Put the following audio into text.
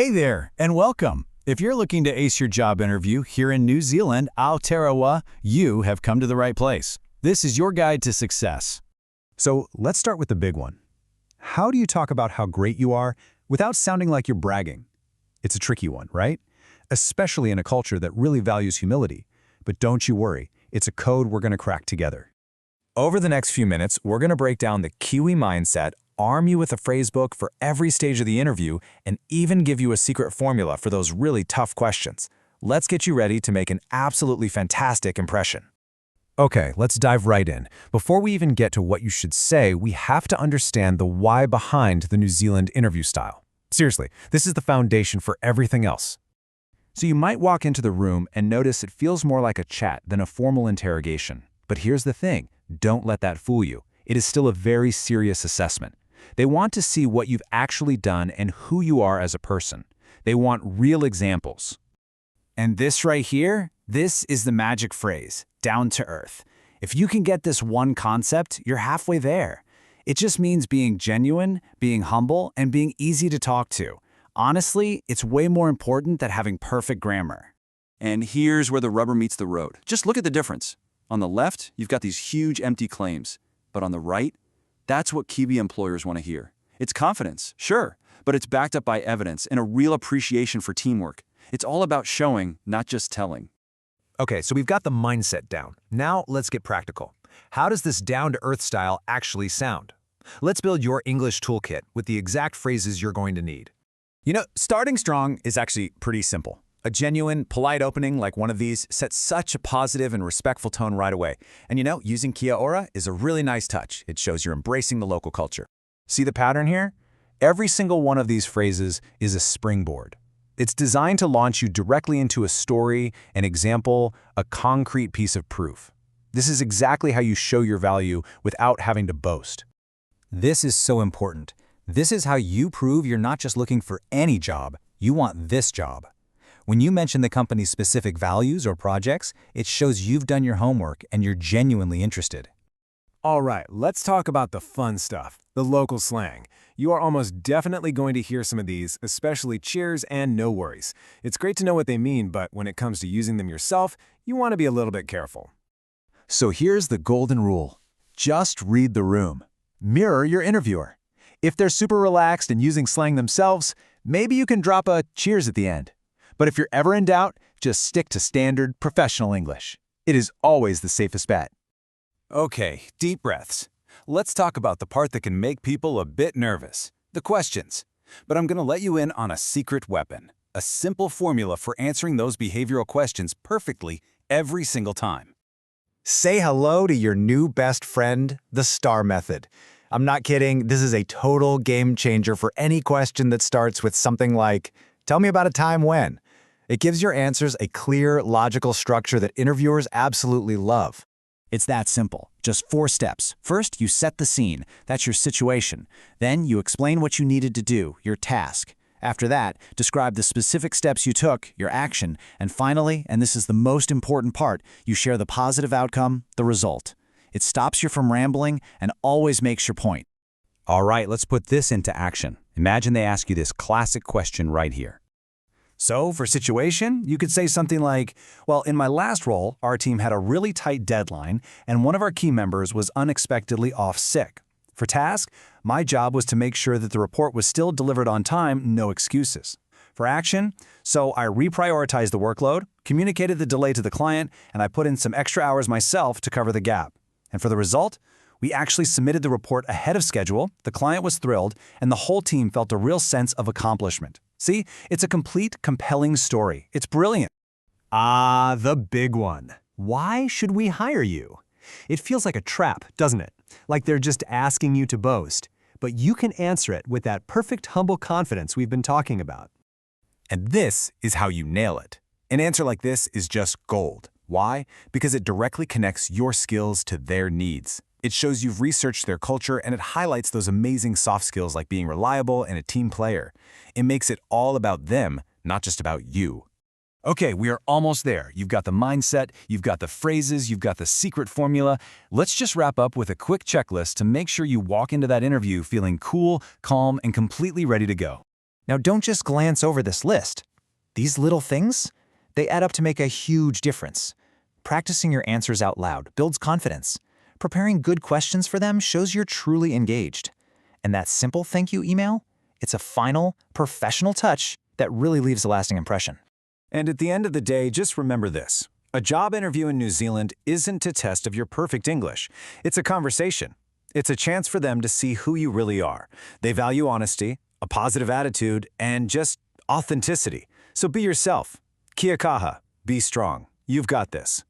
Hey there, and welcome. If you're looking to ace your job interview here in New Zealand, Aotearoa, you have come to the right place. This is your guide to success. So let's start with the big one. How do you talk about how great you are without sounding like you're bragging? It's a tricky one, right? Especially in a culture that really values humility. But don't you worry, it's a code we're going to crack together. Over the next few minutes, we're going to break down the Kiwi mindset, arm you with a phrase book for every stage of the interview, and even give you a secret formula for those really tough questions. Let's get you ready to make an absolutely fantastic impression. Okay, let's dive right in. Before we even get to what you should say, we have to understand the why behind the New Zealand interview style. Seriously, this is the foundation for everything else. So you might walk into the room and notice it feels more like a chat than a formal interrogation. But here's the thing, don't let that fool you. It is still a very serious assessment. They want to see what you've actually done and who you are as a person. They want real examples. And this right here, this is the magic phrase, down to earth. If you can get this one concept, you're halfway there. It just means being genuine, being humble, and being easy to talk to. Honestly, it's way more important than having perfect grammar. And here's where the rubber meets the road. Just look at the difference. On the left, you've got these huge empty claims. But on the right, that's what Kiwi employers want to hear. It's confidence, sure, but it's backed up by evidence and a real appreciation for teamwork. It's all about showing, not just telling. Okay, so we've got the mindset down. Now let's get practical. How does this down-to-earth style actually sound? Let's build your English toolkit with the exact phrases you're going to need. You know, starting strong is actually pretty simple. A genuine, polite opening like one of these sets such a positive and respectful tone right away. And you know, using kia ora is a really nice touch. It shows you're embracing the local culture. See the pattern here? Every single one of these phrases is a springboard. It's designed to launch you directly into a story, an example, a concrete piece of proof. This is exactly how you show your value without having to boast. This is so important. This is how you prove you're not just looking for any job, you want this job. When you mention the company's specific values or projects, it shows you've done your homework and you're genuinely interested. All right, let's talk about the fun stuff, the local slang. You are almost definitely going to hear some of these, especially cheers and no worries. It's great to know what they mean, but when it comes to using them yourself, you want to be a little bit careful. So here's the golden rule. Just read the room. Mirror your interviewer. If they're super relaxed and using slang themselves, maybe you can drop a cheers at the end. But if you're ever in doubt, just stick to standard professional English. It is always the safest bet. Okay, deep breaths. Let's talk about the part that can make people a bit nervous, the questions. But I'm going to let you in on a secret weapon, a simple formula for answering those behavioral questions perfectly every single time. Say hello to your new best friend, the STAR method. I'm not kidding, this is a total game changer for any question that starts with something like, "Tell me about a time when." It gives your answers a clear, logical structure that interviewers absolutely love. It's that simple. Just 4 steps. First, you set the scene. That's your situation. Then, you explain what you needed to do, your task. After that, describe the specific steps you took, your action. And finally, and this is the most important part, you share the positive outcome, the result. It stops you from rambling and always makes your point. All right, let's put this into action. Imagine they ask you this classic question right here. So, for situation, you could say something like, well, in my last role, our team had a really tight deadline, and one of our key members was unexpectedly off sick. For task, my job was to make sure that the report was still delivered on time, no excuses. For action, so I reprioritized the workload, communicated the delay to the client, and I put in some extra hours myself to cover the gap. And for the result, we actually submitted the report ahead of schedule, the client was thrilled, and the whole team felt a real sense of accomplishment. See, it's a complete, compelling story. It's brilliant. Ah, the big one. Why should we hire you? It feels like a trap, doesn't it? Like they're just asking you to boast. But you can answer it with that perfect, humble confidence we've been talking about. And this is how you nail it. An answer like this is just gold. Why? Because it directly connects your skills to their needs. It shows you've researched their culture, and it highlights those amazing soft skills like being reliable and a team player. It makes it all about them, not just about you. Okay, we are almost there. You've got the mindset, you've got the phrases, you've got the secret formula. Let's just wrap up with a quick checklist to make sure you walk into that interview feeling cool, calm, and completely ready to go. Now, don't just glance over this list. These little things, they add up to make a huge difference. Practicing your answers out loud builds confidence. Preparing good questions for them shows you're truly engaged. And that simple thank you email, it's a final, professional touch that really leaves a lasting impression. And at the end of the day, just remember this. A job interview in New Zealand isn't a test of your perfect English. It's a conversation. It's a chance for them to see who you really are. They value honesty, a positive attitude, and just authenticity. So be yourself. Kia kaha. Be strong. You've got this.